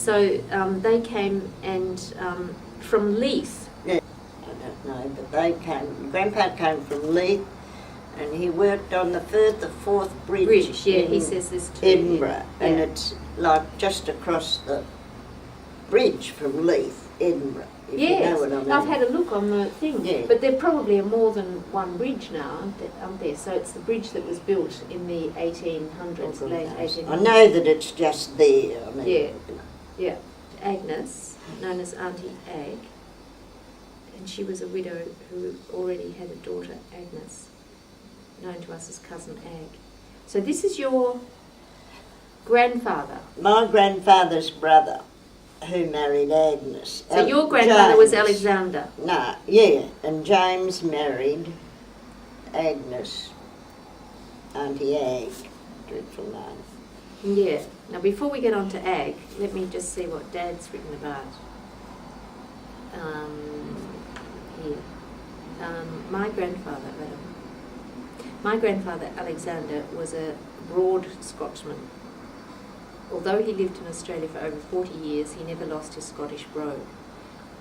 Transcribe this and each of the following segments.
So they came and from Leith. Yeah, I don't know, but they came. Grandpa came from Leith, and he worked on the Firth of Forth Bridge. Yeah, in he says this too. Edinburgh, Yeah. and it's like just across the bridge from Leith, Edinburgh. If Yes, you know what I mean. I've had a look on the thing, Yeah. but there probably are more than one bridge now, aren't there? So it's the bridge that was built in the 1800s, late 1800s. I know that it's just there. I mean, Yeah. Yeah. Agnes, known as Aunty Ag, and she was a widow who already had a daughter, Agnes, known to us as Cousin Ag. So this is your grandfather. My grandfather's brother, who married Agnes. So your grandfather was James. Alexander. No, yeah, and James married Agnes, Aunty Ag, dreadful name. Yeah. Now before we get on to Ag, let me just see what Dad's written about. Here. My grandfather Alexander was a broad Scotsman. Although he lived in Australia for over 40 years, he never lost his Scottish brogue.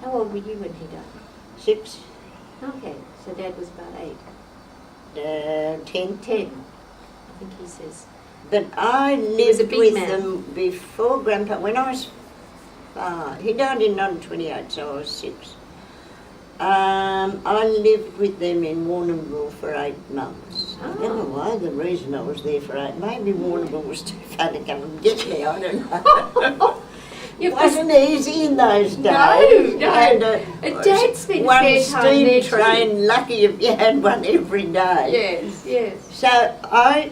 How old were you when he died? 6, Okay, so Dad was about 8. 10. 10, I think he says. But I was a lived big with man. them before Grandpa, when I was 5. He died in 1928, so I was 6. I lived with them in Warrnambool for 8 months. I don't know why, the reason I was there for 8. Maybe Warrnambool was too far to come and get me, I don't know. It wasn't easy in those days. No. And, Dad spent one fair time there steam too. train, lucky if you had one every day. Yes. So I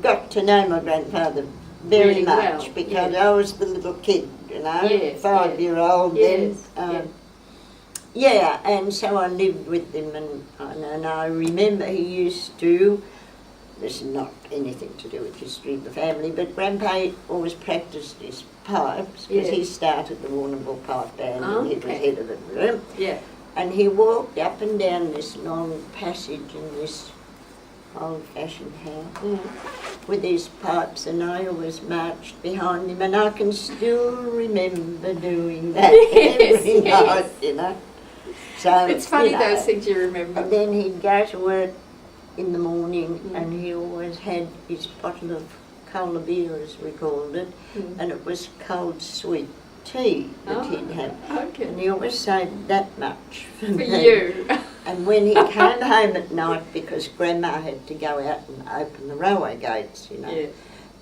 got to know my grandfather very Really much well, because yeah. I was the little kid, you know, Yes, 5-year-old Yes, then. Yeah, and so I lived with him, and I remember he used to, this is not anything to do with history of the family, but Grandpa always practised his pipes, because he started the Warrnambool Pipe Band, and he was head of the room. Yeah. And he walked up and down this long passage in this old-fashioned house with his pipes, and I always marched behind him, and I can still remember doing that every night, you know. So It's funny you know, those things you remember. and then he'd go to work in the morning, and he always had his bottle of cola beer, as we called it, and it was cold sweet tea that he'd have. Okay. And he always saved that much for For me. you. And when he came home at night, because Grandma had to go out and open the railway gates, you know, Yeah.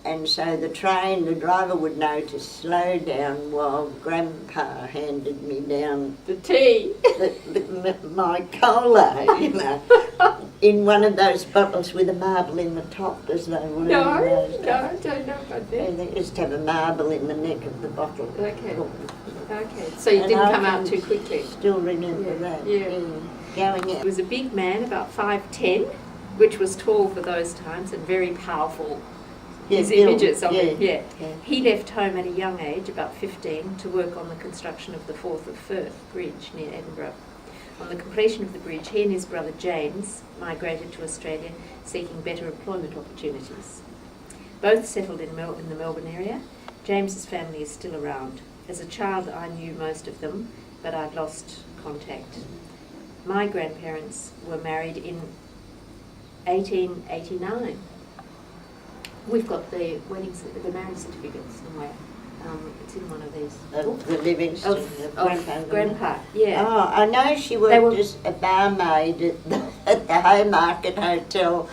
and so the driver would know to slow down while Grandpa handed me down The tea. my cola, you know, in one of those bottles with a marble in the top, as they were. No, in those I days. don't know about that. And they used to have a marble in the neck of the bottle. Okay. Okay, so you And didn't I come out can too quickly. Still remember that. Yeah. Going He out. was a big man, about 5'10", which was tall for those times and very powerful. His images of him, yeah. He left home at a young age, about 15, to work on the construction of the Forth of Firth Bridge near Edinburgh. On the completion of the bridge, he and his brother James migrated to Australia, seeking better employment opportunities. Both settled in the Melbourne area. James's family is still around. As a child, I knew most of them, but I'd lost contact. My grandparents were married in 1889. We've got the the marriage certificate somewhere. It's in one of these. The Livingston, Of Grandpa, yeah. Oh, I know she worked as a barmaid at the Haymarket Hotel.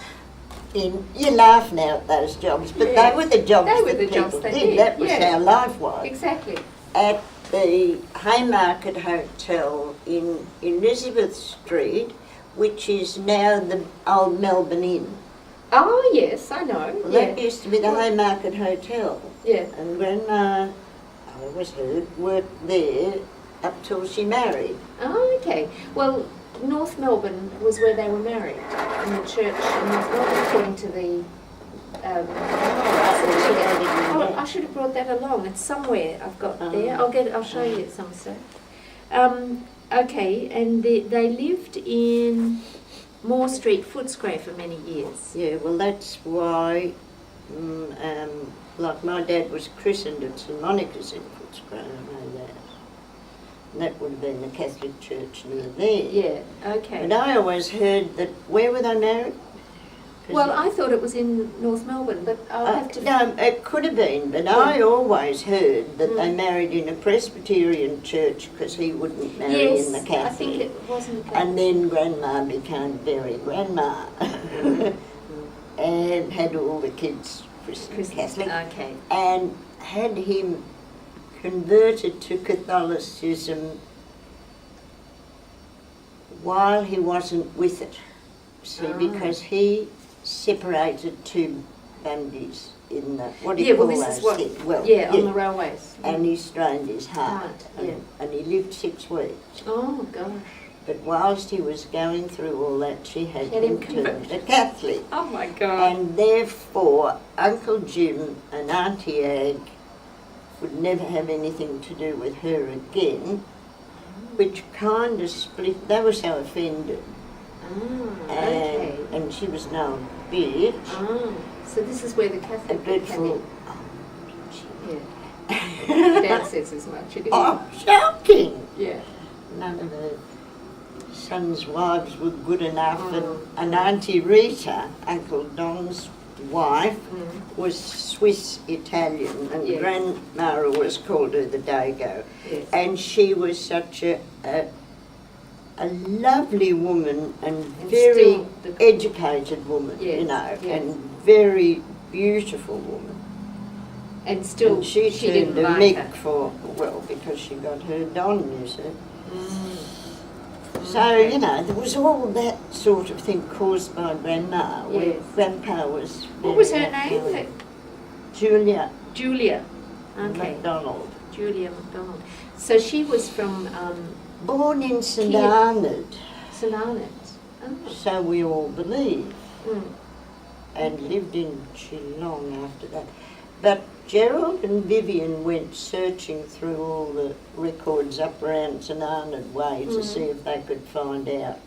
You laugh now at those jobs, but they were the jobs that people did. That was how life was. Exactly. At the Haymarket Hotel in Elizabeth Street, which is now the old Melbourne Inn. Oh, yes, I know. Well, that used to be the Haymarket Hotel. Yeah. And Grandma, I always heard, worked there up till she married. Oh, okay. Well, North Melbourne was where they were married, in the church in North Melbourne, according to the... I should have brought that along. It's somewhere I've got there. I'll show you at some stage. Okay, and they lived in Moore Street, Footscray, for many years. Yeah, well, that's why Like my dad was christened at St Monica's in Footscray, I know that. And that would have been the Catholic church near there. Yeah, okay. But I always heard that, where were they married? Well, I thought it was in North Melbourne, but I'll have to... No, it could have been, but I always heard that they married in a Presbyterian church because he wouldn't marry in the Catholic. I think it wasn't... And then Grandma became very Grandma and had all the kids Christian Catholic. Okay. And had him converted to Catholicism while he wasn't with it. See, because he separated two Bundys in the, what do you call those things? Well, on the railways. And he strained his heart. And he lived 6 weeks. Oh, gosh. But whilst he was going through all that, she had him turned a Catholic. Oh, my God. And therefore, Uncle Jim and Aunty Ag would never have anything to do with her again, which kind of split. They were so offended. Okay. And she was no bitch. So this is where the Catholic dreadful. Dad says as much. Oh, shocking! Yeah. None of her sons' wives were good enough, and Auntie Rita, Uncle Don's wife, was Swiss-Italian, and Grandma always called her the Dago. Yes. And she was such a lovely woman and very educated woman, you know, and very beautiful woman. And still, and she didn't turned a like Mick for, well, because she got her Don, you see. So, you know, there was all that sort of thing caused by Grandma, where Grandpa was... What was her name? Julia. Julia. Okay. MacDonald. Julia MacDonald. So she was from... born in St Arnaud. St Arnaud. Oh. So we all believe. And lived in Geelong after that. But Gerald and Vivian went searching through all the records up around St Arnaud Way to see if they could find out.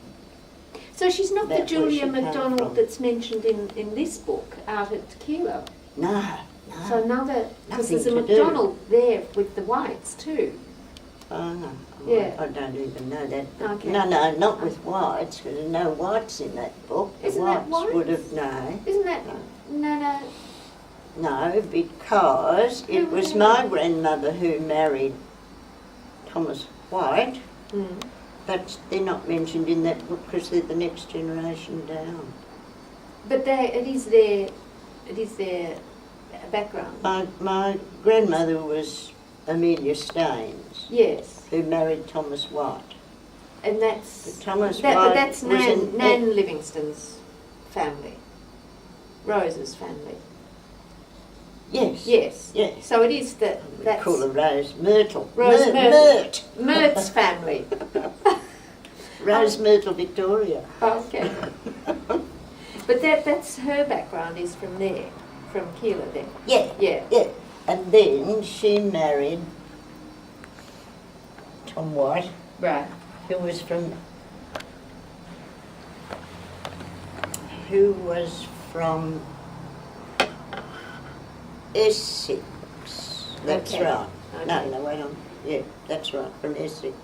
So she's not the Julia MacDonald that's mentioned in this book, out at Keilor? No. So another, because there's a MacDonald there with the whites too. Oh, no. Yeah. I don't even know that. Okay. No, not with whites, because there's no whites in that book. Isn't that whites whites? would have, no. Isn't that, no. No, because it was my grandmother who married Thomas White, but they're not mentioned in that book because they're the next generation down. But it is their background. My grandmother was Amelia Staines. Yes. Who married Thomas White. And that's... Thomas White but that's Nan Livingstone's family. Rose's family. Yes. Yes. Yes. So it is that... We call her Rose Myrtle. Rose Myrtle's family. Rose Myrtle Victoria. Okay. But that's her background is from there, from Keilor then. Yeah. And then she married Tom White. Right. Who was from Essex. That's right. Okay. No, wait on. Yeah, that's right, from Essex.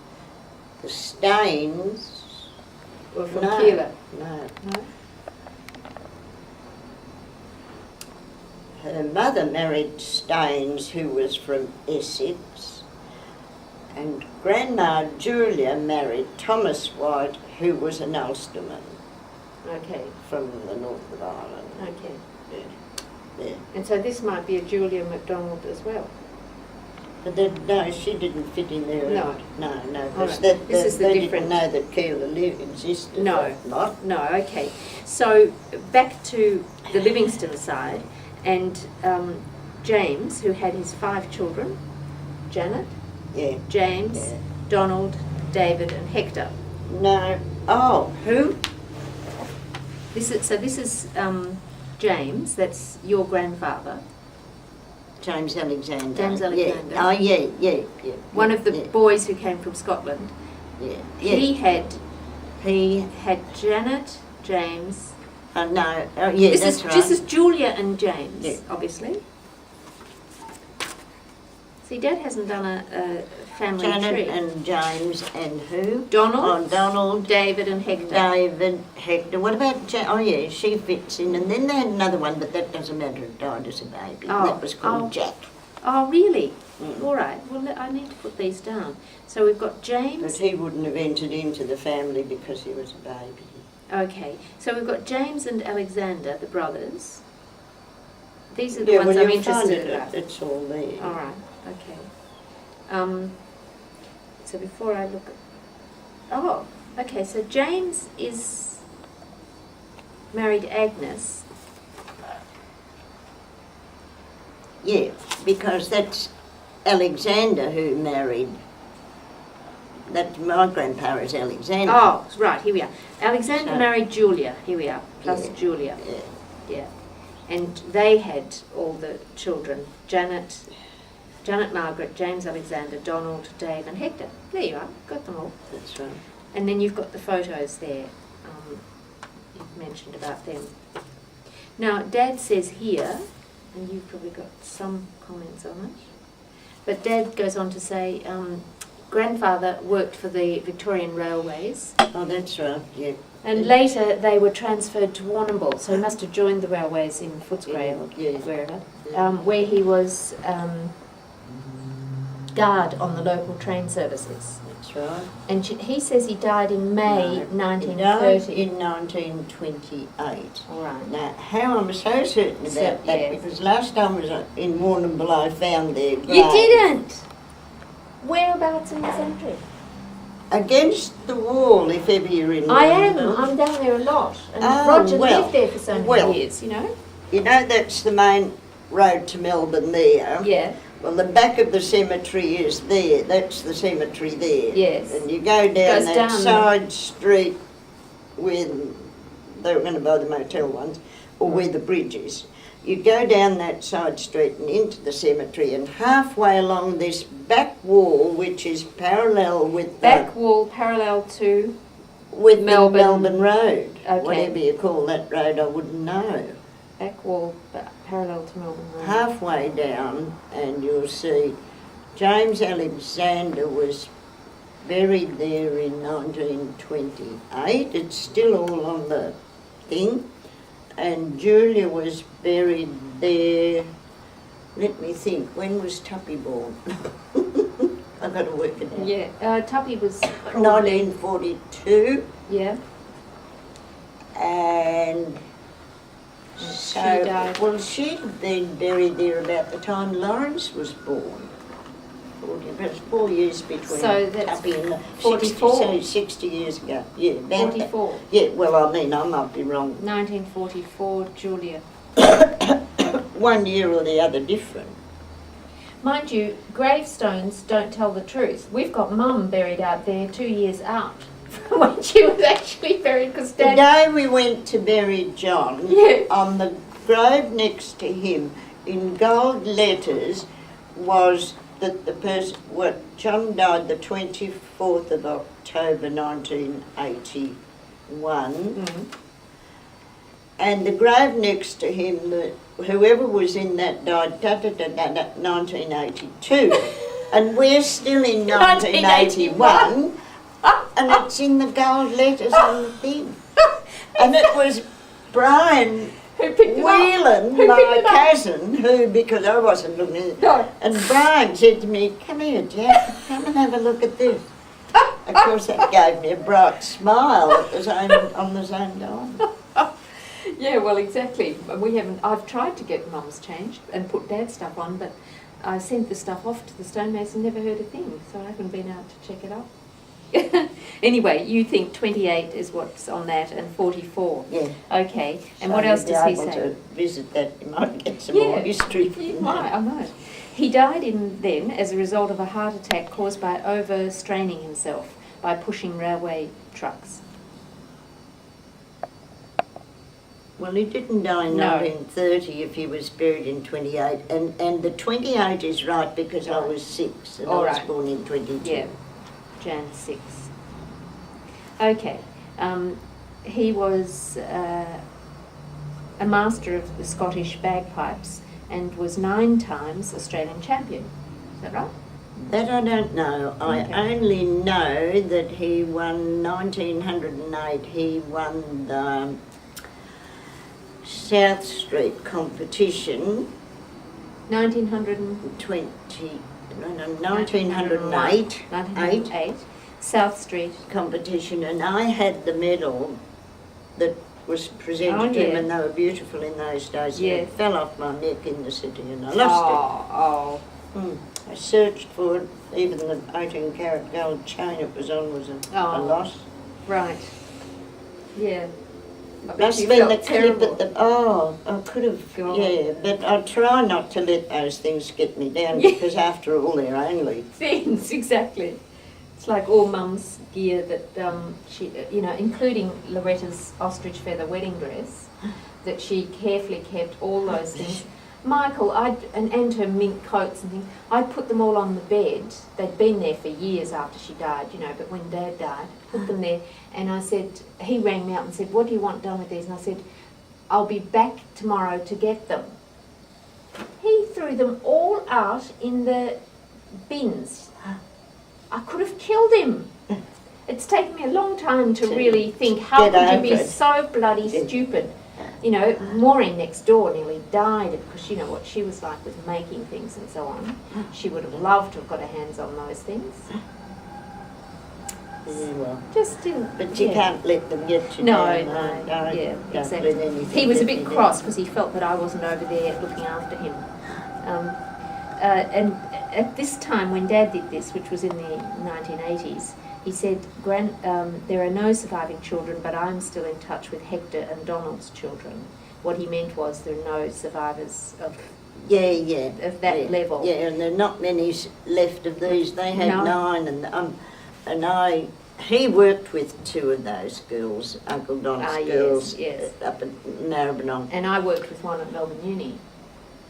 The Staines Or from Keilor. No. No? Her mother married Staines, who was from Essex, and Grandma Julia married Thomas White, who was an Ulsterman. Okay. From the north of Ireland. Okay. Yeah. And so this might be a Julia MacDonald as well. But no, she didn't fit in there. No. No, Right. because they didn't know that Keilor existed. No. Not. No, okay. So back to the Livingstone side, and James, who had his 5 children, Janet, James, Donald, David and Hector. No. Oh, who? This is James, that's your grandfather. James Alexander. James Alexander. Yeah. Oh, yeah. One of the boys who came from Scotland. Yeah. He had Janet, James. No. Oh, yeah, that's right. This is Julia and James, obviously. See, Dad hasn't done a family Janet tree. and James and who? Donald, Oh, Donald, David and Hector. David, Hector. What about oh yeah, she fits in. And then they had another one, but that doesn't matter. It died as a baby. Oh, That was called Jack. Oh, really? Mm. All right. Well, I need to put these down. So we've got But James. he wouldn't have entered into the family because he was a baby. Okay. So we've got James and Alexander, the brothers. These are the ones I'm interested about. It's all there. All right. Okay. So before I look at... Oh, okay. So James is married Agnes. Yeah, because that's Alexander who married. That my grandpa is Alexander. Oh, right. Here we are. Alexander So- married Julia. Here we are. Plus Yeah. Julia. Yeah. Yeah. And they had all the children. Janet, Margaret, James Alexander, Donald, Dave and Hector. There you are. Got them all. That's right. And then you've got the photos there. You've mentioned about them. Now, Dad says here, and you've probably got some comments on it, but Dad goes on to say, grandfather worked for the Victorian Railways, Oh, that's right. Yeah. and later they were transferred to Warrnambool, so he must have joined the railways in Footscray or Yeah. wherever, Yeah. where he was guard on the local train services. That's right. And he says he died in May No, 1930. He died in 1928. All right. Now, how I'm so certain about So, that, yes. because last time I was in Warrnambool, I found their grave. You didn't? Whereabouts in the cemetery? Against the wall, if ever you're in I am. Warrnambool. I'm down there a lot. And Oh, Roger well, lived there for so many well. years, you know? You know, that's the main road to Melbourne there. Yeah. Well, the back of the cemetery is there. That's the cemetery there. Yes. And you go down Goes that down side street where they were going to buy the motel ones, or where the bridge is. You go down that side street and into the cemetery, and halfway along this back wall, which is parallel with Back wall parallel to... with Melbourne. the Melbourne Road. Okay. Whatever you call that road, I wouldn't know. Back wall parallel to Melbourne Road. Halfway down, and you'll see James Alexander was buried there in 1928. It's still all on the thing. And Julia was buried there, let me think, when was Tuppy born? I've got to work it out. Yeah. Tuppy was... 1942. Yeah. And She so, died. well, she'd been buried there about the time Lawrence was born. 40, but it's 4 years between So that's Tuppy and 44. 60 years ago. Yeah, about that. 44. Yeah, well, I mean, I might be wrong. 1944, Julia. 1 year or the other different. Mind you, gravestones don't tell the truth. We've got Mum buried out there 2 years out from when she was actually buried, because The Dad... day we went to bury John, Yeah. on the grave next to him, in gold letters, was that the person, John died the 24th of October 1981, Mm. and the grave next to him, whoever was in that died 1982, and we're still in 1981, and it's in the gold letters on the thing. And it was Brian Who picked it up? Whelan, Who my picked it up? cousin, who, because I wasn't looking at it, No. and Brian said to me, "Come here, Jack, come and have a look at this." Of course, that gave me a bright smile at the same, on the same time. Yeah, well, exactly. We haven't. I've tried to get Mum's changed and put Dad's stuff on, but I sent the stuff off to the stonemason, never heard a thing, so I haven't been out to check it out. Anyway, you think 28 is what's on that, and 44. Yeah. Okay. And So what else you'll be does he able say? to visit that, you might get some more history You from might, that. I know. He died then as a result of a heart attack caused by overstraining himself by pushing railway trucks. Well, he didn't die in No. 1930 if he was buried in 28. And the 28 is right because I was 6 and All I was right. born in 22. Yeah, Jan 6. Okay. He was a master of the Scottish bagpipes and was 9 times Australian champion. that right? That I don't know. Okay. I only know that he won 1908. He won the South Street competition. 1908. 1908. South Street Competition, and I had the medal that was presented to him, and they were beautiful in those days. Yeah. It fell off my neck in the city, and I lost Oh. it. I searched for it. Even the 18-carat gold chain it was on was a loss. Right. Yeah. I bet Must you have been the felt clip terrible. at the. I could have. God. Yeah, but I try not to let those things get me down because after all, they're only. Things, exactly. It's like all Mum's gear that she, including Loretta's ostrich feather wedding dress, that she carefully kept all those things. Michael, and her mink coats and things, I'd put them all on the bed. They'd been there for years after she died, but when Dad died, put them there. And I said, he rang me up and said, what do you want done with these? And I said, I'll be back tomorrow to get them. He threw them all out in the bins. I could have killed him. It's taken me a long time to really think, how could you be so bloody stupid? Maureen next door nearly died because you know what she was like with making things and so on. She would have loved to have got her hands on those things. Yeah, well. Just didn't. But you can't let them get you No, down. no, Don't yeah, let exactly. anything He was a get bit you cross down. because he felt that I wasn't over there looking after him. And at this time when Dad did this, which was in the 1980s, he said, there are no surviving children, but I'm still in touch with Hector and Donald's children. What he meant was there are no survivors of of that level. Yeah, and there are not many left of these. They had 9, and he worked with 2 of those girls, Uncle Don's girls, yes. up at Narrabeen. And I worked with one at Melbourne Uni.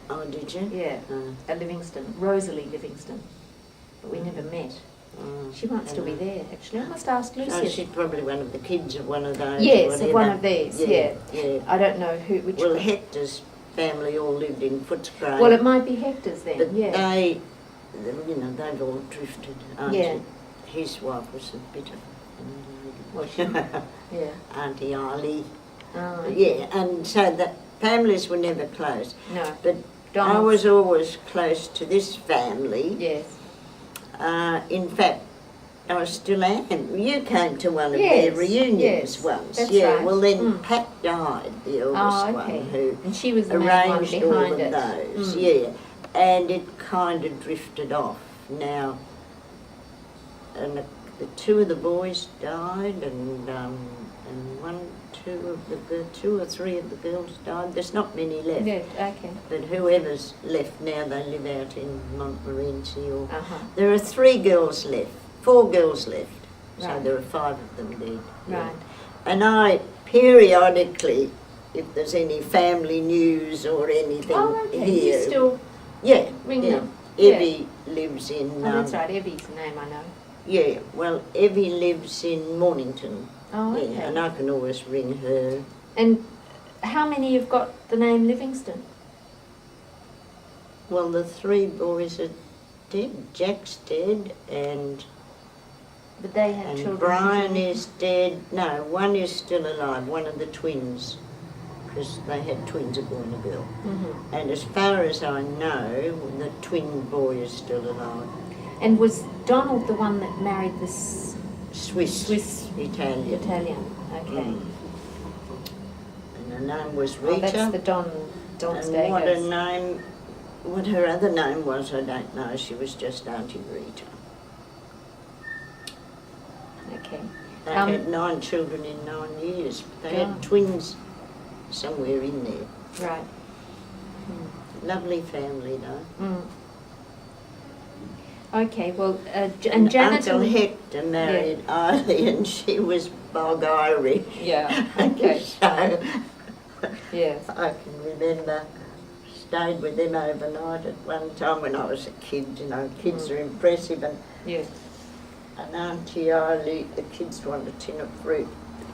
Oh, did you? Yeah, at Livingston, Rosalie Livingston, but we never met. She might still be there, actually. I must ask Lucy. Oh, she's probably one of the kids of one of those. Yes, of one of these, yeah. I don't know which. Well, Hector's family all lived in Footscray. Well, it might be Hector's then, but yeah. they've all drifted. Yeah. His wife was a bit of Was she? Yeah. Aunty Arlie. Oh, Yeah, and so the families were never close. No. But Donald's. I was always close to this family. Yes. In fact, I still am. You came to one of Yes, their reunions yes, once. that's yeah, right. well then Pat died, the eldest okay. one, who And she was the main one arranged all behind of it. those. Yeah, and it kind of drifted off now. And the 2 of the boys died, and 2 or 3 of the girls died. There's not many left. Yeah, okay. But whoever's left now, they live out in Montmorency. Or There are 3 girls left, 4 girls left. So Right. there are 5 of them dead. Yeah. Right. And I periodically, if there's any family news or anything Okay. here, You still yeah, ring yeah. them? Yeah. Evie lives in. that's right, Evie's the name I know. Yeah, well, Evie lives in Mornington. Oh, okay. Yeah, and I can always ring her. And how many have got the name Livingston? Well, the 3 boys are dead. Jack's dead, and But they have children. Brian is dead. No, one is still alive, one of the twins, because they had twins, a boy and a girl. Mm-hmm. And as far as I know, the twin boy is still alive. And was Donald the one that married this Swiss Italian. Okay. And her name was Oh, Rita. that's the Don and what her other name was, I don't know. She was just Aunty Rita. Okay. They had 9 children in 9 years. They had twins somewhere in there. Right. Lovely family, though. Mm. Okay, well, and Janet Uncle and Hector married Eileen, and she was bog Irish. Yeah. Okay. So Yes. I can remember stayed with them overnight at one time when I was a kid. Kids are impressive, and Yes. Aunty Eileen, the kids want a tin of fruit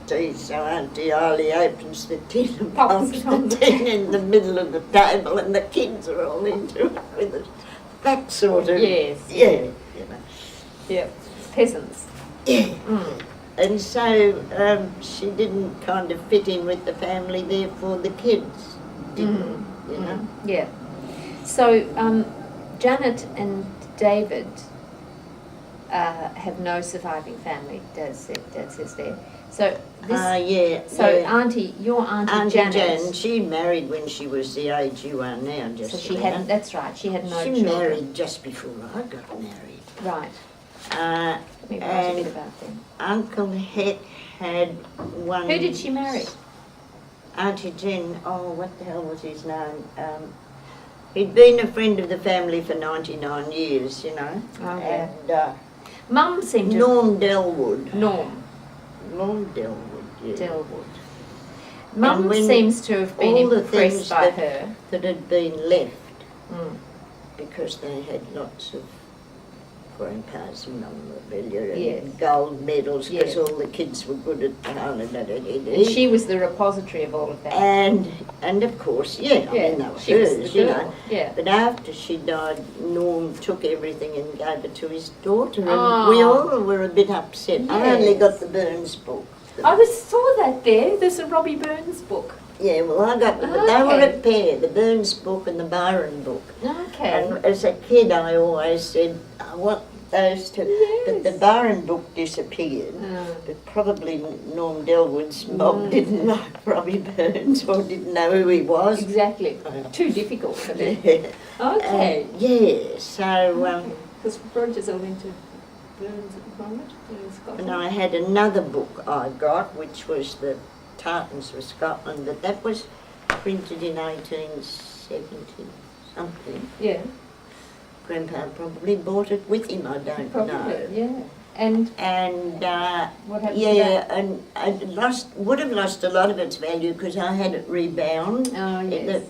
tea, so Aunty Eileen opens the tin and Pops pops it on the the tin in the middle of the table, and the kids are all into it with it. that sort of. Yes. Yeah. You know. Yeah. Peasants. Yeah. Mm. And so she didn't kind of fit in with the family, therefore the kids didn't, you know. Yeah. So Janet and David have no surviving family, Dad says there. So this, yeah. so yeah. Aunty, your Aunty Janet. Janet, She married when she was the age you are now, just so she about. hadn't. That's right. She had no She children. married just before I got married. Right. Let Let me write a bit about them. Uncle Het had one. Who did she marry? Auntie Jen. Oh, what the hell was his name? He'd been a friend of the family for 99 years, you know. Okay. And Mum seemed to. Norm Delwood. Norm Norm Delwood, yeah. Delwood. Mum when seems to have been all the impressed things by that- her. That had been left Mm. because they had lots of grandpas and memorabilia and Yes. gold medals because Yes. all the kids were good at And she was the repository of all of that. and of course, yeah, I mean, they were she was hers, the you girl. know. Yeah. But after she died, Norm took everything and gave it to his daughter, and Oh. we all were a bit upset. I only Yes. got the Burns book. Saw that there. There's a Robbie Burns book. Yeah, well, I got them, but they were Okay. a pair, the Burns book and the Byron book. Okay. And as a kid, I always said, I want those two. But the Yes. Byron book disappeared. But probably Norm Delwood's mom didn't like Robbie Burns or didn't know who he was. Exactly. Too difficult for them. Yeah. Okay. Yeah, so, Because Roger's all into Burns at the moment in Scotland. and I had another book I got, which was the Tartans for Scotland, but that was printed in 1870 something. Yeah. Grandpa probably bought it with him, I don't Probably. know. Yeah. And And what happened to yeah, that? and I would have lost a lot of its value because I had it rebound. Oh, yes. It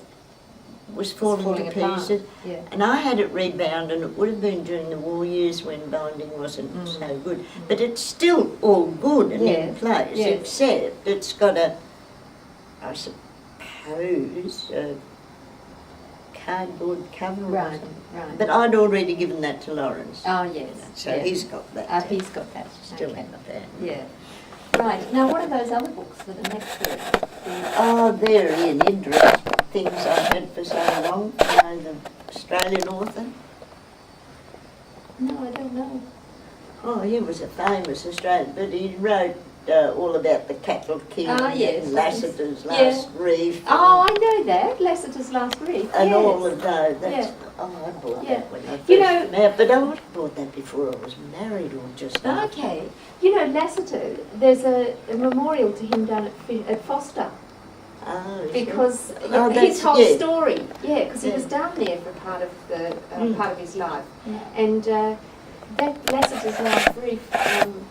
was falling to apart. pieces. Yeah. And I had it rebound, and it would have been during the war years when binding wasn't so good. But it's still all good and in Yes, place, yes. except it's got a, I suppose, a cardboard cover or Right, something. right. But I'd already given that to Lawrence. Oh, yes. So yeah. he's got that. He's got that. Still Okay. in the family. Yeah. Right. Now, what are those other books that are next to it? Oh, they're in Idris, things I've had for so long. You know, the Australian author. No, I don't know. Oh, he was a famous Australian, but he wrote all about the Cattle King yes, and that is- Lassiter's yeah. Last Reef. Oh, I know that. Lassiter's Last Reef. And yes. all of those. That's, Yeah. Oh, I bought Yeah. that when I first You know- came out, but I would have bought that before I was married or just after. Okay. You know, Lassiter, there's a memorial to him down at Foster. Oh, is Because Oh, his that's- whole yeah. story, yeah, because he Yeah. was down there for part of the part of his life, Yeah. and that Lassiter's Last Reef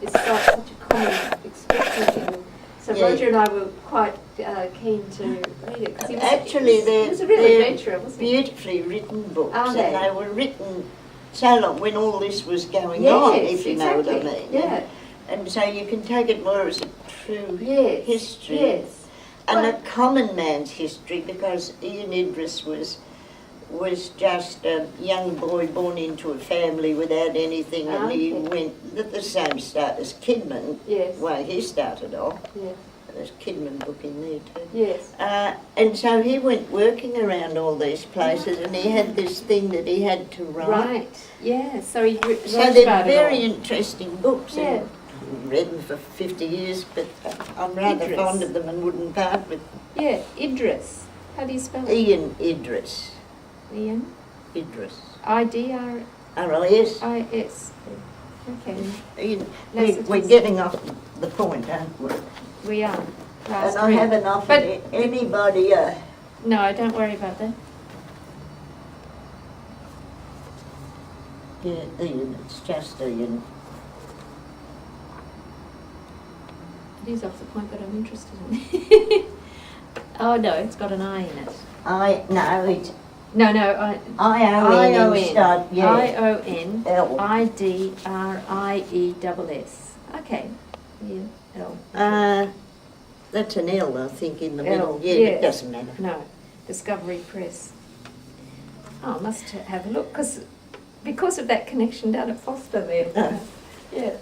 is got such a common expression in. So Yeah. Roger and I were quite keen to read it because Actually, he was a real they're adventurer, wasn't he? beautifully written books, Are they? and they were written so long when all this was going Yes, on, if you know exactly. what I mean. Yeah. And so you can take it more as a true Yes. history. Yes. And Well- a common man's history, because Ian Idris was just a young boy born into a family without anything, and he Okay. went at the same start as Kidman. Yes. Well, he started off. Yes. There's a Kidman book in there too. Yes. And so he went working around all these places, and he had this thing that he had to write. Right. Yeah. So he wrote So about they're it very all. interesting books. Yeah. And I've read them for 50 years, but I'm rather Idris. fond of them and wouldn't part with them. Yeah. Idris. How do you spell it? Ian Idris. Ian. Idris. IDRIS. R-I-S. Okay. Ian, Lassiter's- we're getting off the point, aren't we? We are. Last And I read. haven't offered But- anybody No, don't worry about that. yeah, Ian, it's just Ian. It is off the point that I'm interested in. Oh no, it's got an I in it. No, it's No, I-O-N instead, yeah. I-O-N-I-D-R-I-E-S-S. Okay. Yeah. L. That's an L, I think, in the L, middle. Yeah, yeah. it doesn't matter. No, Discovery Press. Oh, I must have a look because because of that connection down at Foster there. Yeah.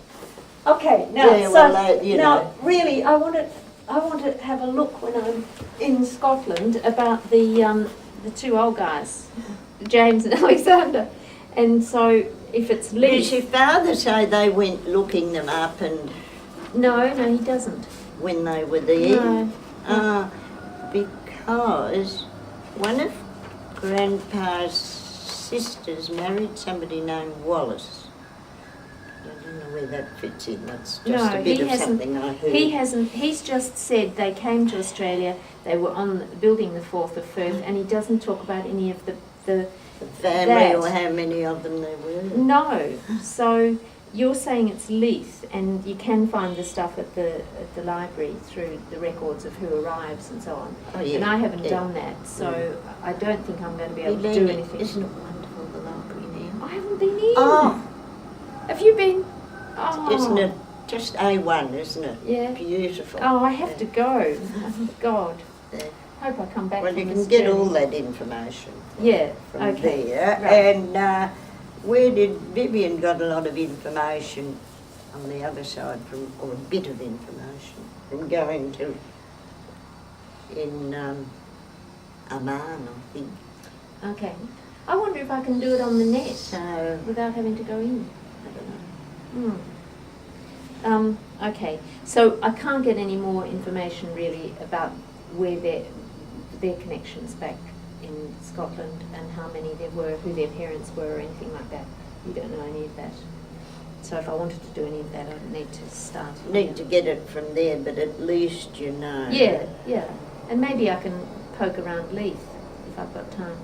Okay. Now, Yeah, well, you now know. really, I want to have a look when I'm in Scotland about the two old guys, James and Alexander, and so if it's Does Liz. your father say they went looking them up and No, he doesn't. when they were there? No. Because one of Grandpa's sisters married somebody named Wallace. I don't know where that fits in. That's just No, a bit he of hasn't- something I heard. He hasn't. He's just said they came to Australia. They were on building the Forth of Firth, and he doesn't talk about any of the The family that. or how many of them there were. No. So you're saying it's Leith, and you can find the stuff at the library through the records of who arrives and so on. Oh, yeah. And I haven't yeah. done that, so I don't think I'm going to be able to You've do been- anything. Isn't it wonderful, the library now? I haven't been in. Oh, Have you been? Oh. isn't it just A1, isn't it? Yeah. Beautiful. Oh, I have to go. Oh, God. Yeah. Hope I come back Well, from you this can get journey. all that information Yeah. from Okay. there. Right. And where did Vivian got a lot of information on the other side from, or a bit of information from going to in Amman, I think. Okay. I wonder if I can do it on the net So without having to go in. I don't know. Okay. So I can't get any more information really about where their connections back in Scotland and how many there were, who their parents were, or anything like that. You don't know any of that. So if I wanted to do any of that, I'd need to start. Need to get it from there, but at least you know. Yeah, yeah. And maybe I can poke around Leith if I've got time.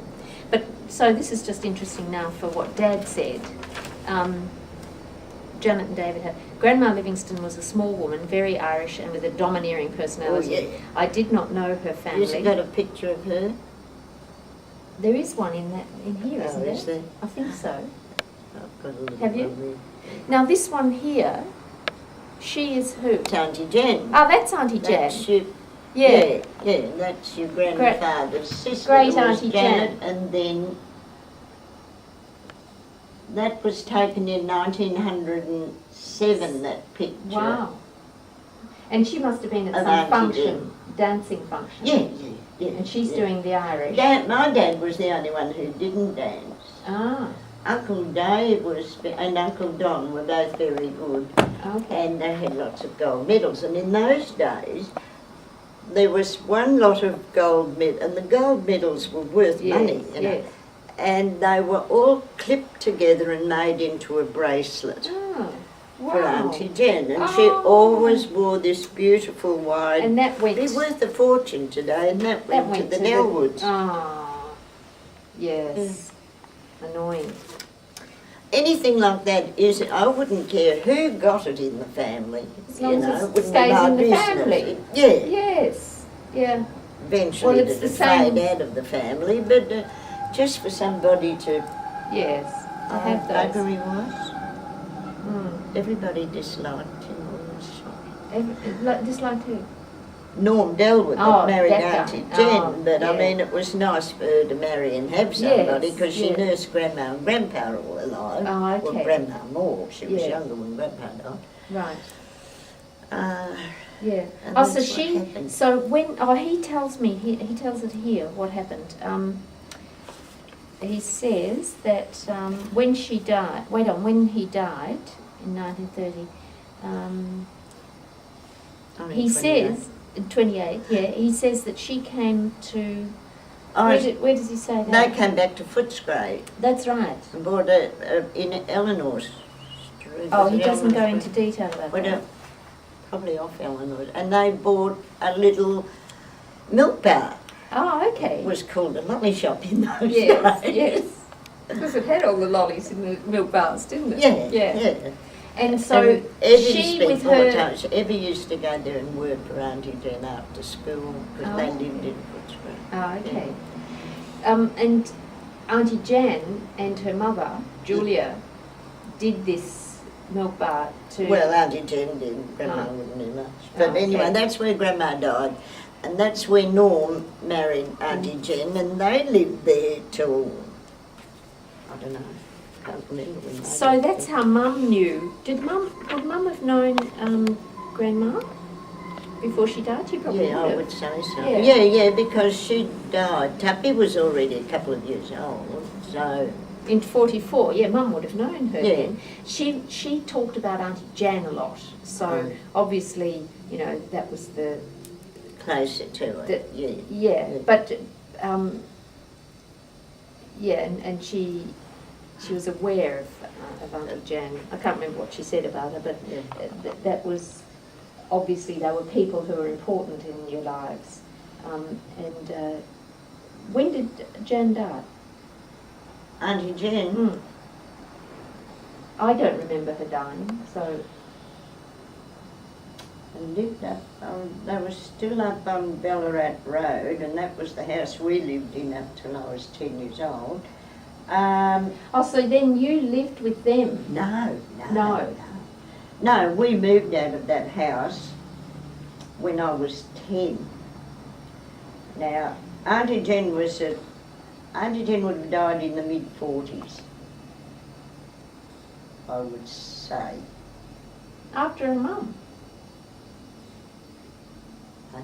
But so this is just interesting now for what Dad said. Janet and David had. Grandma Livingston was a small woman, very Irish and with a domineering personality. Oh, yeah. I did not know her family. Has it got a picture of her? There is one in here, Oh, isn't is there? there? I think so. I've got a little Have you? one there. Now this one here, she is who? It's Aunty Jen. Oh, that's Auntie Jan. That's your, Yeah. yeah, that's your grandfather's sister. Great that was Aunty Janet, Jan. and then that was taken in 1907, that picture. Wow. And she must have been at Of some Auntie function, dancing function. Yeah. And she's yeah. doing the Irish. My dad was the only one who didn't dance. Ah, Uncle Dave and Uncle Don were both very good, okay. and they had lots of gold medals. And in those days, there was one lot of gold medals, and the gold medals were worth money, you know. Yes. And they were all clipped together and made into a bracelet Oh, wow. for Auntie Jen. And she Oh. always wore this beautiful white. And that went. They're worth a fortune today, and that went to the Nellwoods. Ah, yes. Annoying. Anything like that is, I wouldn't care who got it in the family. As long as it wouldn't be stays my in the business. family. Yeah, Yes. Yeah. eventually Well, it's it'd the same- fade out of the family, but just for somebody to Yes. I have those. buggery was. Mm. Everybody disliked him on the shop. Just like who? Norm Delwood Oh, that married that guy. Auntie Jen, Oh, but yeah. I mean it was nice for her to marry and have somebody Yes, because she yes. nursed Grandma and Grandpa all alive. Oh, okay. Well, Grandma more. She was Yeah. younger when Grandpa died. Right. Uh, Yeah. And Oh, so that's what she. happened. So when he tells me, he tells it here what happened. He says that when she died. When he died in 1930, only he 28. says 28. Yeah. He says that she came to. Oh, Where does he say that? they came back to Footscray That's right. and bought in Eleanor's Street. Oh, Was he it doesn't go Eleanor's into Street? detail about Well, that. probably off Eleanor's. And they bought a little milk bar. Oh, okay. It was called a lolly shop in those Yes, days. yes. Because it had all the lollies in the milk bars, didn't it? Yeah. And so and Evie she spent with more her. time. Evie used to go there and work for Auntie Jen after school because Oh, they okay. lived in Footscray. Oh, okay. And Auntie Jan and her mother, Julia, did this milk bar to. Well, Auntie Jen did. Grandma Oh. wouldn't do much. But Oh, anyway, okay. that's where Grandma died. And that's where Norm married Auntie Jen, and they lived there till, I don't know, can't remember when they So did that's it. how Mum knew. Would Mum have known Grandma before she died? She probably Yeah, I would would have. say so. Yeah. Yeah, because she died. Tuppy was already a couple of years old, so... In 44, yeah, Mum would have known her Yeah. then. She talked about Auntie Jan a lot, so obviously, you know, that was the... Closer to it, yeah. Yeah, but, yeah, and she was aware of Auntie Jan. I can't remember what she said about her, but that was... Obviously, they were people who were important in your lives. And when did Jan die? Auntie Jen, I don't remember her dying, so... lived up they were still up on Ballarat Road, and that was the house we lived in up till I was 10 years old. Oh, so then you lived with them? No, we moved out of that house when I was 10. Now, Auntie Jen would have died in the mid-40s, I would say. After her mum? Huh?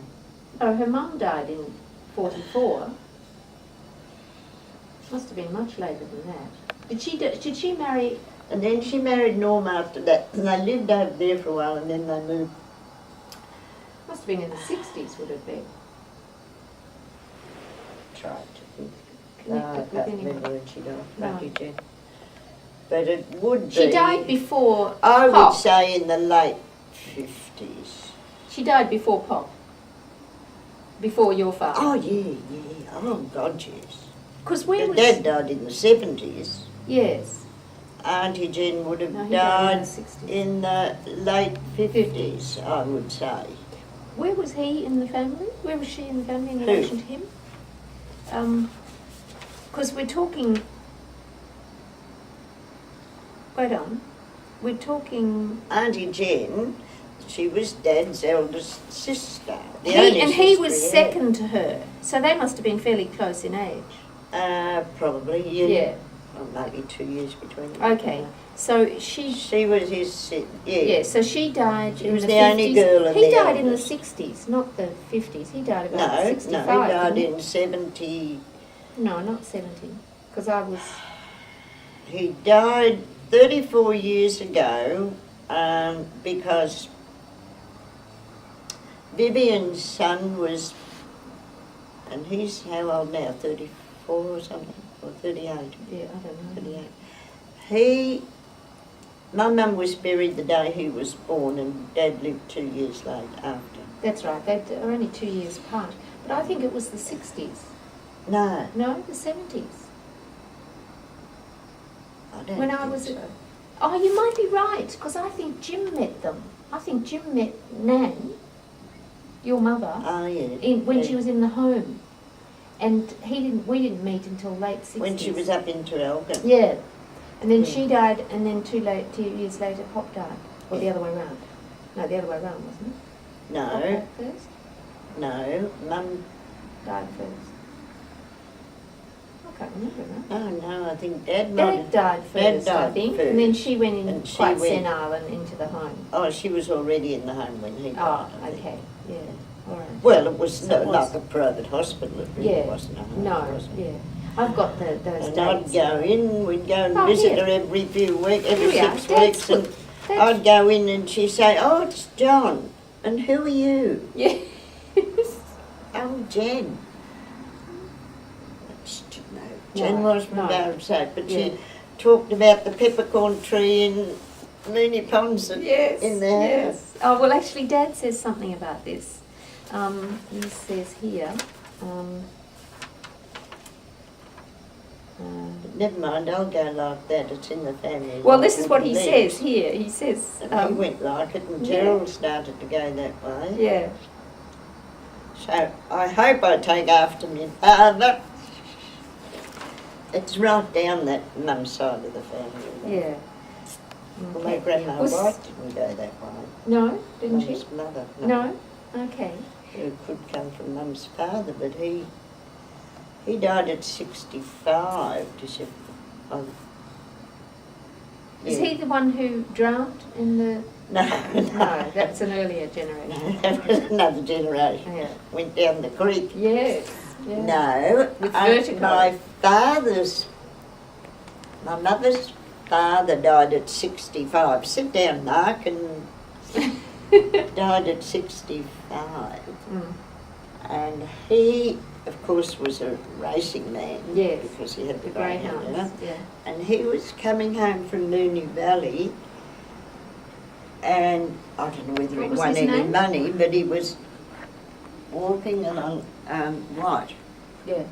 Oh, her mum died in 44. Must have been much later than that. Did she marry? And then she married Norm after that, and they lived over there for a while, and then they moved. Must have been in the 60s, would it be? Tried to think. Connected I with can't anyone? remember when she died, No. Auntie Jen. But it would be... She died before I would Pop. say in the late 50s. She died before Pop. Before your father. Oh, yeah. Oh, God, yes. Because where Her was... dad died in the 70s. Yes. Auntie Jen would have No, he died died in the 60s. in the late 50s, I would say. Where was he in the family? Where was she in the family in Who? relation to him? Because we're talking... Wait on. We're talking... Auntie Jen, she was Dad's eldest sister. The He only was sister he second to her. So they must have been fairly close in age. had. Probably, yeah. Yeah. Well, maybe 2 years between them. Okay. So she... She was his, yeah. Yeah, so she died She in was the the 50s. only girl and He the died eldest. in the 60s, not the 50s. He died about No, 65. he died didn't in 70. No, not 70. Because I was... He died 34 years ago because Vivian's son was, and he's how old now, 34 or something, or 38? Yeah, I don't know. 38. My mum was buried the day he was born, and Dad lived 2 years late after. That's right. They are only 2 years apart. But I think it was the 60s. No, No, the 70s. I don't When think I was so. Oh, you might be right, because I think Jim met them. I think Jim met Nan, your mother, Oh, yeah. when yeah. she was in the home. And we didn't meet until late 60s. When she was up in Traralgon. Yeah. And then Yeah. she died, and then 2 years later, Pop died. Or the other way round. No, the other way round, wasn't it? Pop No, died first? no, Mum. Died first. I can't remember now. Oh no, I think Dad might Dad have. died first, I died think. first. And then she went in And she quite went- senile and into the home. Oh, she was already in the home when he died. Oh, I think. okay. Yeah. All right. Well, it was So not it was- like a private hospital. It really Yeah. wasn't a home. No, was it? yeah. I've got those And dates. I'd go in. We'd go and Oh, visit here. her every few weeks, Here every we are. 6 Dad's weeks, and put- Dad's- I'd go in and she'd say, "Oh, it's John." And who are you? Yeah. Oh, Jen. No, Jen No, was from no. Barrowside, but Yeah. she talked about the peppercorn tree in Mooney Ponds in the house. Oh, well, actually, Dad says something about this. He says here, Never mind, I'll go like that. It's in the family. well, like this is what he wooden says legs. here. He says, And he went like it, and yeah. Gerald started to go that way. yeah, So I hope I take after me father. It's right down that mum's side of the family. yeah. Although Okay. Grandma Was- White didn't go that way. No, didn't she? Mum's mother. No? Okay. Who could come from mum's father, but he died at 65. Is he the one who drowned in the... No, No, that's an earlier generation. That was another generation. Yeah. Went down the creek. Yes. Yeah. No, With vertigo. My mother's father died at 65. Sit down, Mark, and died at 65. Mm. And he, of course, was a racing man. Yes. Because he had The the greyhound, greyhounds. Yeah. And he was coming home from Moonee Valley, and I don't know whether What he was won his any name? money, but he was walking along White, Yeah.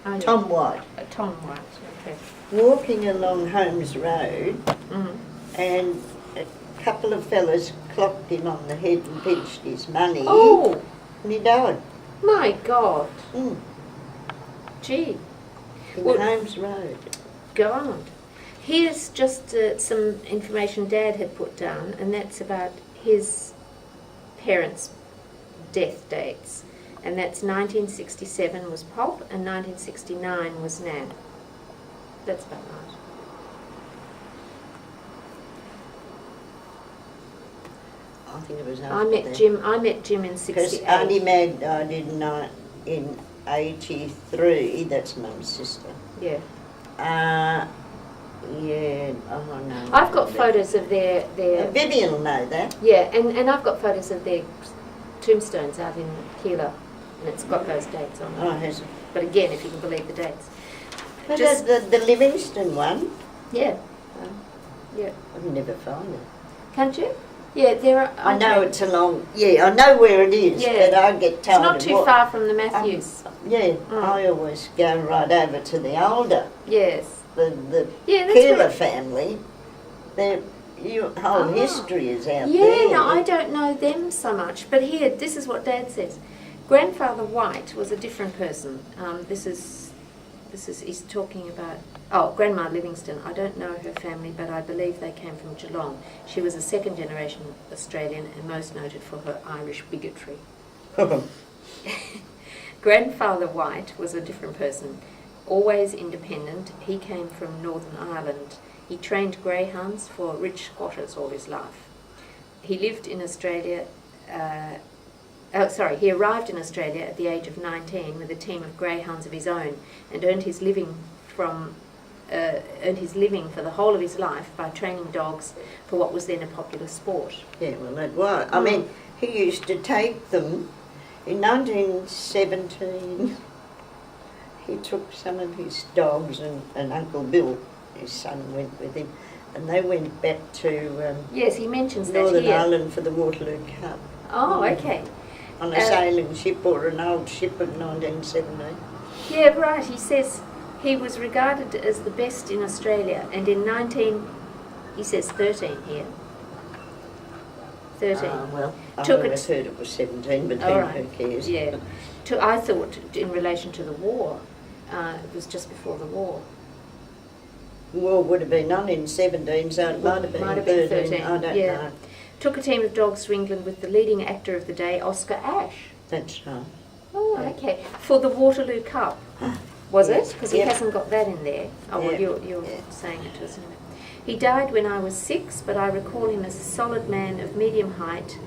Oh, yeah. Tom White, Tom White. Okay. walking along Holmes Road, Mm. and a couple of fellas clocked him on the head and pinched his money, Oh, and he died. my God. Mm. Gee. In Well- Holmes Road. God. Here's just some information Dad had put down, and that's about his parents' death dates. And that's 1967 was Pop, and 1969 was Nan. That's about right. I think it was after I met that. Jim in Because 68. Aunty Mag died in 83, that's Mum's sister. Yeah. Yeah, oh no. I've got photos of their Vivian will know that. yeah, and I've got photos of their tombstones out in Keilor, and it's got those dates on it. Oh, has it? But again, if you can believe the dates. But Just- the Livingston one, Yeah. Yeah. I've never found it. Can't you? Yeah, there are. I know it's along, I know where it is, Yeah. but I get It's tired not of too what- far from the Matthews. Yeah, Mm. I always go right over to the older, Yes. the Yeah, that's Keeler right. family. Their whole Ah. history is out Yeah, there. no, I don't know them so much. But here, this is what Dad says. Grandfather White was a different person. This is he's talking about. Oh, Grandma Livingston. I don't know her family, but I believe they came from Geelong. She was a second generation Australian and most noted for her Irish bigotry. Grandfather White was a different person, always independent. He came from Northern Ireland. He trained greyhounds for rich squatters all his life. He lived in Australia. He arrived in Australia at the age of 19 with a team of greyhounds of his own, and earned his living for the whole of his life by training dogs for what was then a popular sport. Yeah, well, that was. I mean, he used to take them. In 1917, he took some of his dogs, and Uncle Bill, his son, went with him, and they went back to Yes, he mentions that Northern here. Ireland for the Waterloo Cup Oh, okay. on a sailing ship or an old ship of 1917. Yeah, right. He says he was regarded as the best in Australia, and in 13 here. 13. Well, I Took always it- heard it was 17, but All then right. who cares? Yeah. I thought in relation to the war, it was just before the war. War would have been on in 17, so it might have been 13. I don't yeah. know. Took a team of dogs to England with the leading actor of the day, Oscar Ashe. That's right. Oh, okay. For the Waterloo Cup, was it? Yes. Because he Yep. hasn't got that in there. Oh, well, Yep. you're Yep. saying it to us anyway. He died when I was 6, but I recall him as a solid man of medium height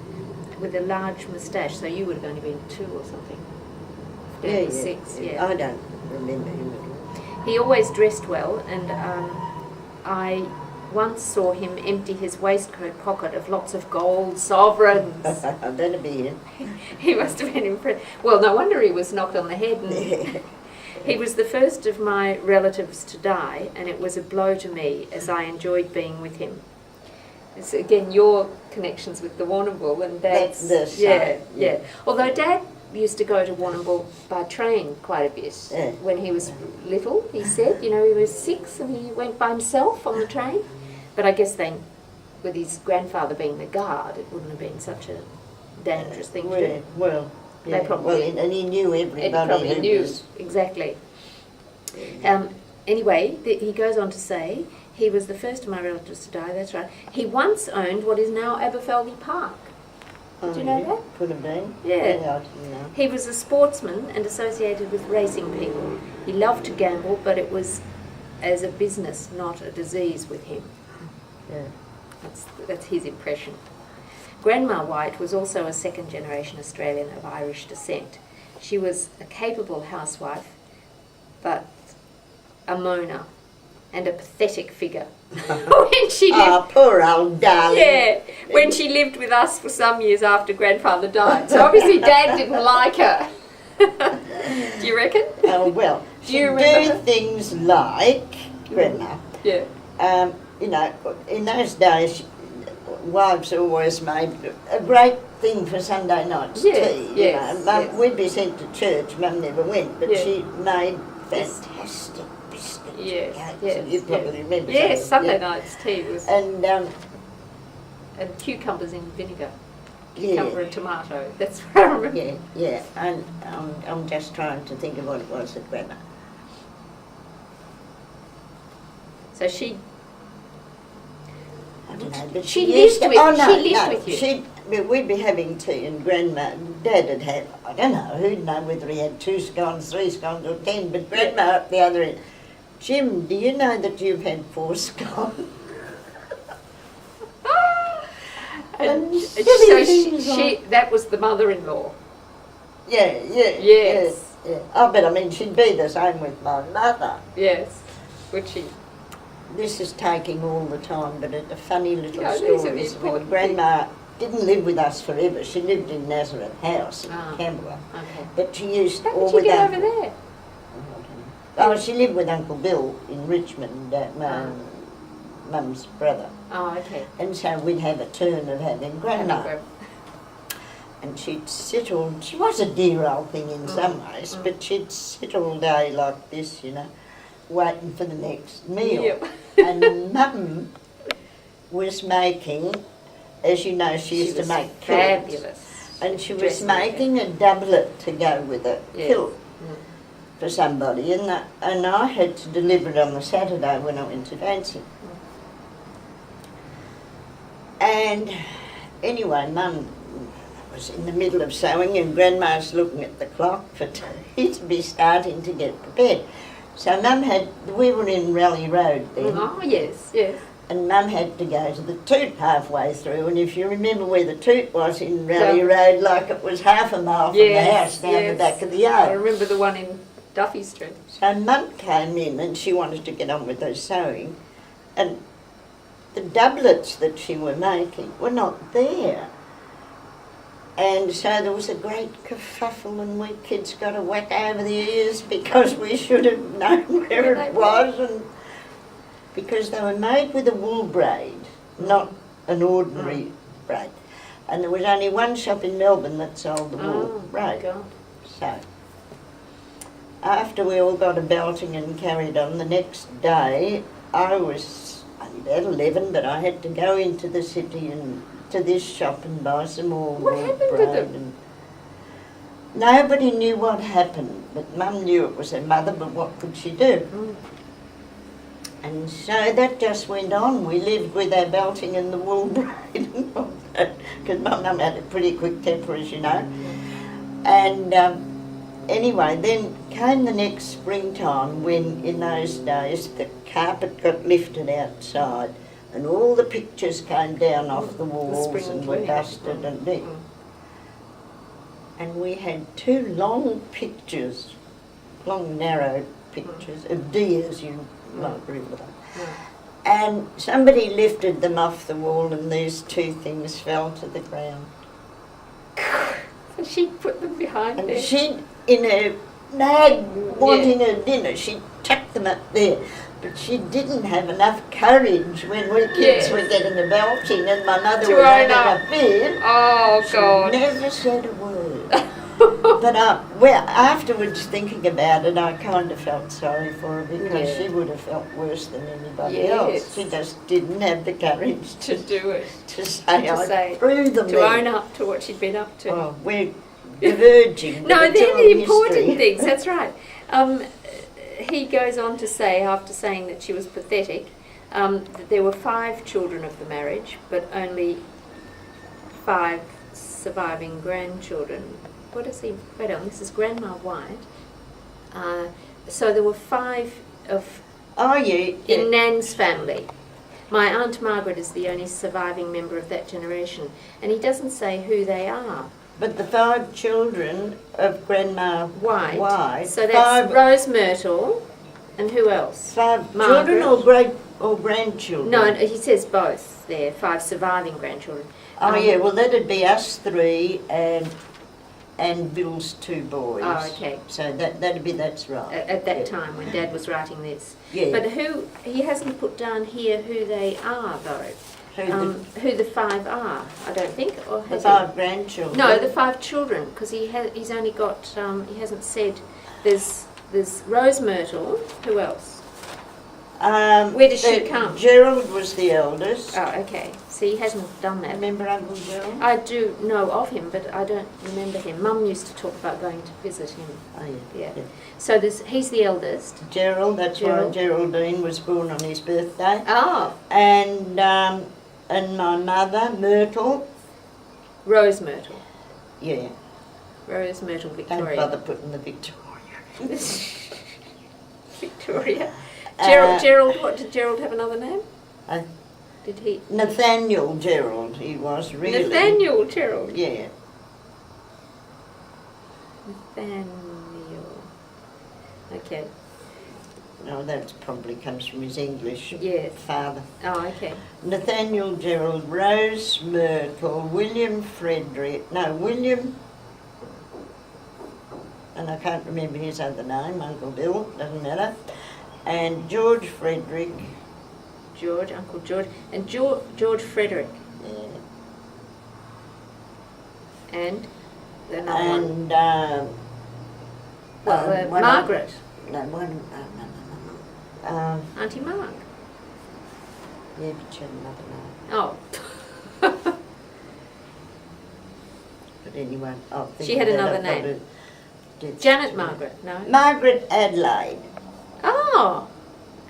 with a large moustache. So you would have only been 2 or something. Dad was 6, yeah. I don't remember him at all. He always dressed well, and I once saw him empty his waistcoat pocket of lots of gold sovereigns. That'd be it. He must have been impressed. Well, no wonder he was knocked on the head. And he was the first of my relatives to die, and it was a blow to me as I enjoyed being with him. It's again your connections with the Warrnambool and Dad's. That's the yeah, side, yeah. yeah. Although Dad used to go to Warrnambool by train quite a bit Yeah. when he was little. He said, he was 6 and he went by himself on the train. But I guess with his grandfather being the guard, it wouldn't have been such a dangerous thing to do. Well, yeah. They probably- and he knew everybody. It probably who knew, was- exactly. Anyway, he goes on to say, he was the first of my relatives to die, that's right. He once owned what is now Aberfeldy Park. Did you know yeah, that? Could have been. Yeah. I didn't know. He was a sportsman and associated with racing people. He loved to gamble, but it was as a business, not a disease with him. Yeah. That's his impression. Grandma White was also a second-generation Australian of Irish descent. She was a capable housewife, but a moaner and a pathetic figure. When she lived, Oh, poor old darling. yeah, when she lived with us for some years after Grandfather died. So obviously Dad didn't like her. Do you reckon? Oh, well, Do she you do remember? things like Grandma. Yeah. You know, in those days, wives always made a great thing for Sunday nights Yes, tea. yes, You know, Mum, yes. we'd be sent to church. Mum never went, but Yeah. she made Yes. fantastic biscuits. Yes, and cakes, yes, and you probably yes. remember. Yes, some Sunday of them, night's tea was, yeah. and cucumbers in vinegar. Yeah. Cucumber and tomato. That's what I remember. Yeah, yeah, and I'm just trying to think of what it was at Grandma. So she I don't know, but She used lived to, with- oh, no, she lived no, with you. we'd be having tea and Grandma, Dad would have, I don't know, who'd know whether he had 2 scones, 3 scones or 10, but Grandma at the other end, Jim, do you know that you've had 4 scones? and And so silly things she that was the mother-in-law. Yeah, yeah, Yes. yeah, yeah. Oh, but I mean, she'd be the same with my mother. Yes. Would she? This is taking all the time, but a funny little Yeah, these are the story is when important Grandma didn't live with us forever. She lived in Nazareth House in Ah. Camberwell. Okay. But she used How all did you with get Uncle. over there? Oh, she lived with Uncle Bill in Richmond, my mum's brother. Oh, okay. And so we'd have a turn of having Grandma. Having And she'd sit all, she was a dear old thing in some ways, but she'd sit all day like this, you know, waiting for the next meal. Yep. And Mum was making, as you know, she used to was make quilts. fabulous. And she was dressmaker. making a doublet to go with a Yes. kilt Mm. for somebody, and I had to deliver it on the Saturday when I went to dancing. And anyway, Mum was in the middle of sewing and Grandma's looking at the clock for tea to be starting to get prepared. So Mum we were in Raleigh Road then, Oh, yes, yes. and Mum had to go to the Toot halfway through, and if you remember where the Toot was in Raleigh Yeah. Road, like it was half a mile from the Yes, house down yes. the back of the I yard. remember the one in Duffy Street. So Mum came in and she wanted to get on with her sewing, and the doublets that she were making were not there. And so there was a great kerfuffle and we kids got a whack over the ears because we should have known where it was, and because they were made with a wool braid, not an ordinary braid. And there was only one shop in Melbourne that sold the wool Oh, braid. God. So, after we all got a belting and carried on, the next day I was only about 11, but I had to go into the city and to this shop and buy some more What wool happened to braid. them? And nobody knew what happened, but Mum knew it was her mother, but what could she do? Mm. And so that just went on. We lived with our belting and the wool braid and all that, because Mum had a pretty quick temper, as you know. And anyway, then came the next springtime when, in those days, the carpet got lifted outside and all the pictures came down off the walls spring and were cleaning. dusted and neat. And we had 2 long pictures, long narrow pictures of deers, you might remember them. And somebody lifted them off the wall and these 2 things fell to the ground. So she put them behind And there. she, in her nag wanting her dinner, she chucked them up there. But she didn't have enough courage when we kids Yes. were getting a belting and my mother To was own having up. a fit. Oh, She God. never said a word. But well, afterwards thinking about it, I kind of felt sorry for her because Yeah. she would have felt worse than anybody Yes. else. She just didn't have the courage To do it. to say, To I say- threw them To there. own up to what she'd been up to. Oh, we're diverging. No, but it's they're all the important history. things, that's right. He goes on to say, after saying that she was pathetic, that there were 5 children of the marriage, but only 5 surviving grandchildren. What is he? Wait on, this is Grandma White. So there were 5 of Oh, yeah. in Nan's family. My Aunt Margaret is the only surviving member of that generation. And he doesn't say who they are. But the 5 children of Grandma White. So that's Rose Myrtle, and who else? 5 Margaret. children or great or grandchildren? No, he says both there, 5 surviving grandchildren. Oh yeah, well that'd be us 3 and Bill's 2 boys. Oh, okay. So that's right. At that time when Dad was writing this. Yeah. But he hasn't put down here who they are though. Who the 5 are, I don't think, or The has 5 grandchildren. No, the 5 children, because he's only got he hasn't said. There's Rose Myrtle. Who else? Where does she come? Gerald was the eldest. Oh, okay. So he hasn't done that. Remember Uncle Gerald? I do know of him, but I don't remember him. Mum used to talk about going to visit him. Oh yeah. Yeah. So he's the eldest. Gerald. That's why Geraldine was born on his birthday. Oh. And my mother, Myrtle. Rose Myrtle. Yeah. Rose Myrtle Victoria. Don't bother putting the Victoria. Victoria. Gerald, what, did Gerald have another name? Did he? Nathaniel Gerald, he was really. Nathaniel Gerald. Yeah. Nathaniel. Okay. No, that probably comes from his English father. Oh, okay. Nathaniel Gerald, Rose Myrtle, William, and I can't remember his other name, Uncle Bill, doesn't matter, and George Frederick. Uncle George, and George Frederick. Yeah. And another one. And, Margaret. No. Aunty Marg. Yeah, but she had another name. Oh. But anyway, I'll think She had of that. another I've got name. to get Janet to Margaret, no? Margaret Adelaide, Oh,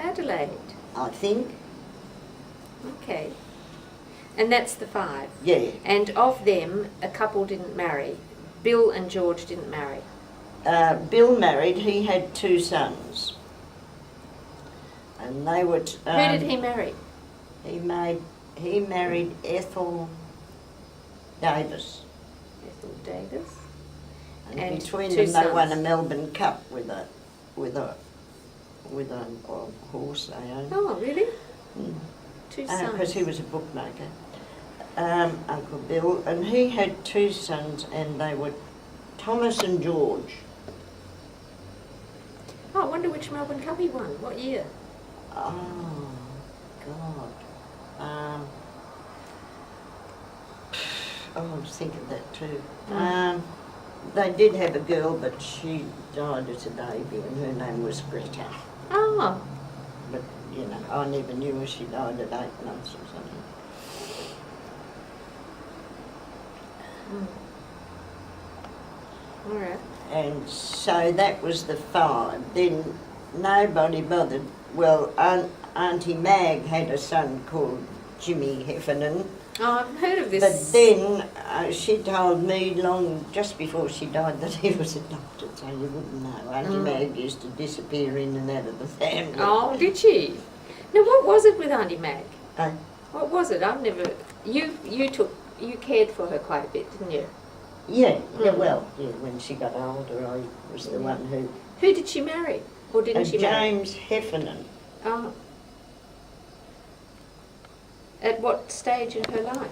Adelaide. I think. Okay. And that's the 5. Yeah. And of them, a couple didn't marry. Bill and George didn't marry. Bill married, he had 2 sons. And they were... Who did he marry? He married Ethel Davis. Ethel Davis. And between 2 them sons. they won a Melbourne Cup with a horse they owned. Oh, really? 2 sons. Because he was a bookmaker, Uncle Bill, and he had 2 sons, and they were Thomas and George. Oh, I wonder which Melbourne Cup he won. What year? Oh, God. I was thinking that too. They did have a girl, but she died as a baby, and her name was Greta. Oh. But, you know, I never knew her. She died at 8 months or something. All right. And so that was the 5. Then nobody bothered. Well, Aunty Mag had a son called Jimmy Heffernan. Oh, I've heard of this. But then she told me just before she died that he was adopted, so you wouldn't know. Aunty Mag used to disappear in and out of the family. Oh, did she? Now, what was it with Aunty Mag? Uh, What was it? I've never... You cared for her quite a bit, didn't you? yeah, when she got older, I was the one who... Who did she marry? Or didn't she marry? James Heffernan. Oh. At what stage in her life?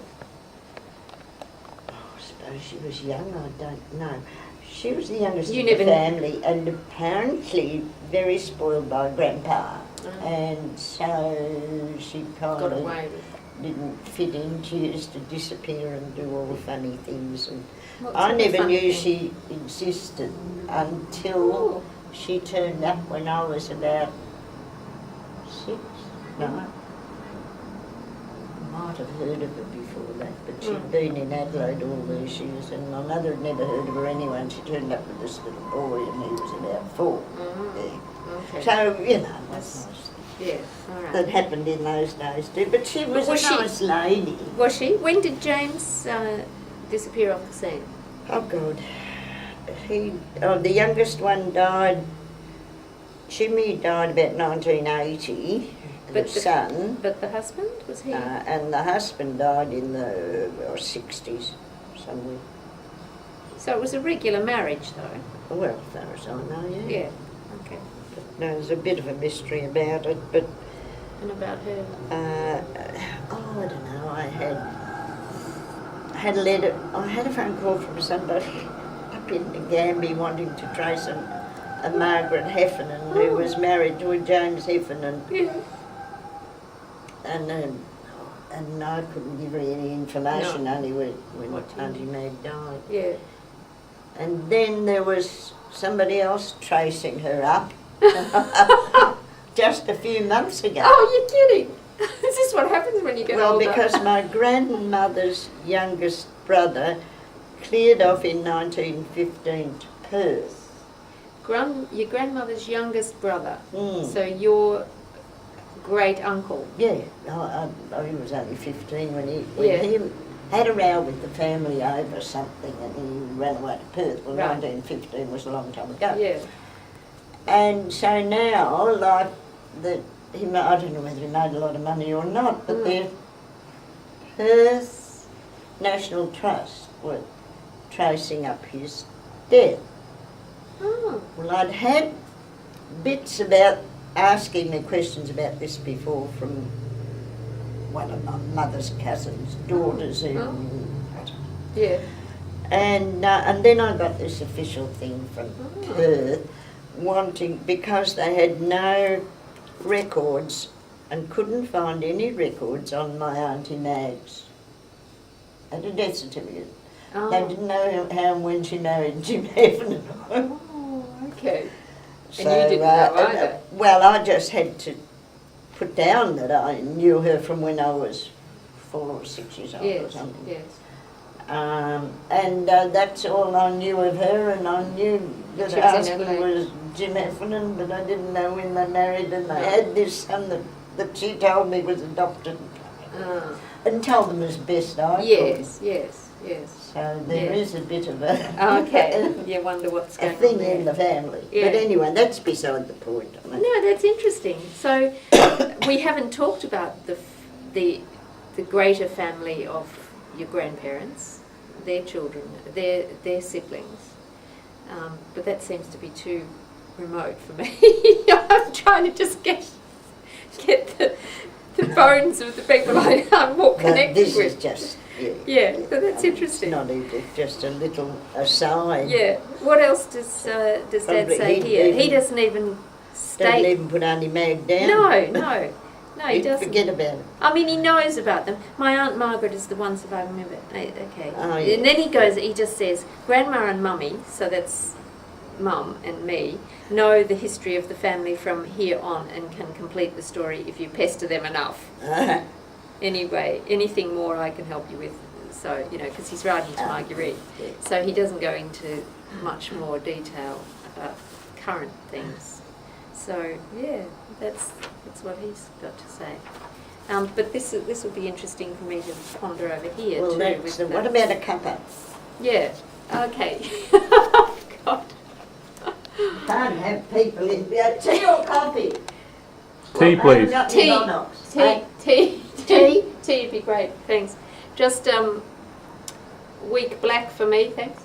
Oh, I suppose she was young, I don't know. She was the youngest You of never the family, and apparently very spoiled by Grandpa. And so she kind Got of away with. didn't fit in. She used to disappear and do all the funny things. And What I sort of never funny knew thing? she existed until she turned up when I was about 6. No, I might have heard of her before that, but she'd been in Adelaide all these years, and my mother had never heard of her anyway, and she turned up with this little boy, and he was about 4. Okay. So, you know, that's nice. Yeah, all right. That happened in those days too, but she was a nice lady. Was she? When did James disappear off the scene? Oh God, the youngest one died. Jimmy died about 1980, the son. But the husband, was he? And the husband died in the 60s, somewhere. So it was a regular marriage, though? Well, as far as I know, yeah. Yeah, okay. But no, there's a bit of a mystery about it, but... And about her? I don't know, I had a letter, I had a phone call from somebody up in the Gambia wanting to trace a Margaret Heffernan who was married to a James Heffernan. Yeah. And I couldn't give her any information, only when Aunty Mag died. Yeah. And then there was somebody else tracing her up just a few months ago. Oh, you're kidding! Is this what happens when you get older? Well, because my grandmother's youngest brother cleared off in 1915 to Perth. Your grandmother's youngest brother. Mm. So your great uncle. Yeah, he was only 15 when he had a row with the family over something, and he ran away to Perth. Well, Right. 1915 was a long time ago. Yeah. And so now, like, I don't know whether he made a lot of money or not, but the Perth National Trust were tracing up his death. Oh. Well, I'd had bits about asking me questions about this before from one of my mother's cousins' daughters who, I don't know. Yeah. And then I got this official thing from Perth wanting, because they had no records and couldn't find any records on my Aunty Mag's at a death certificate. Oh. They didn't know how and when she married Jim Heffernan. Oh, okay. So, And you didn't know either? Well, I just had to put down that I knew her from when I was 4 or 6 years old or something. Yes. And that's all I knew of her, and I knew that She her was in husband Adelaide. was Jim Heffernan, but I didn't know when they married, and they had this son that she told me was adopted, and told them as best I could. Yes, yes, yes. So there is a bit of a Okay, you wonder what's a going thing on there. in the family. Yeah. But anyway, that's beside the point. I mean. No, that's interesting. So we haven't talked about the greater family of your grandparents, their children, their siblings, but that seems to be too remote for me. I'm trying to just get the bones of the people I'm more connected This with. is just Yeah, so that's interesting. It's just a little aside. Yeah. What else does Dad Probably say he'd here? even- He doesn't even Don't state. even put Aunty Mag down. No, he He'd doesn't. forget about it. I mean, he knows about them. My Aunt Margaret is the one surviving member. Okay. Oh, yeah. And then he just says, Grandma and Mummy, so that's Mum and me, know the history of the family from here on and can complete the story if you pester them enough. Anyway, anything more I can help you with. So, because he's writing to Marguerite. Yeah. So he doesn't go into much more detail about current things. So, yeah, that's what he's got to say. But this will be interesting for me to ponder over here Well, too. what about a cuppa? Yeah, okay. God. Can't have people in there. Tea or coffee? Tea, please. Tea would be great, thanks. Just weak black for me, thanks.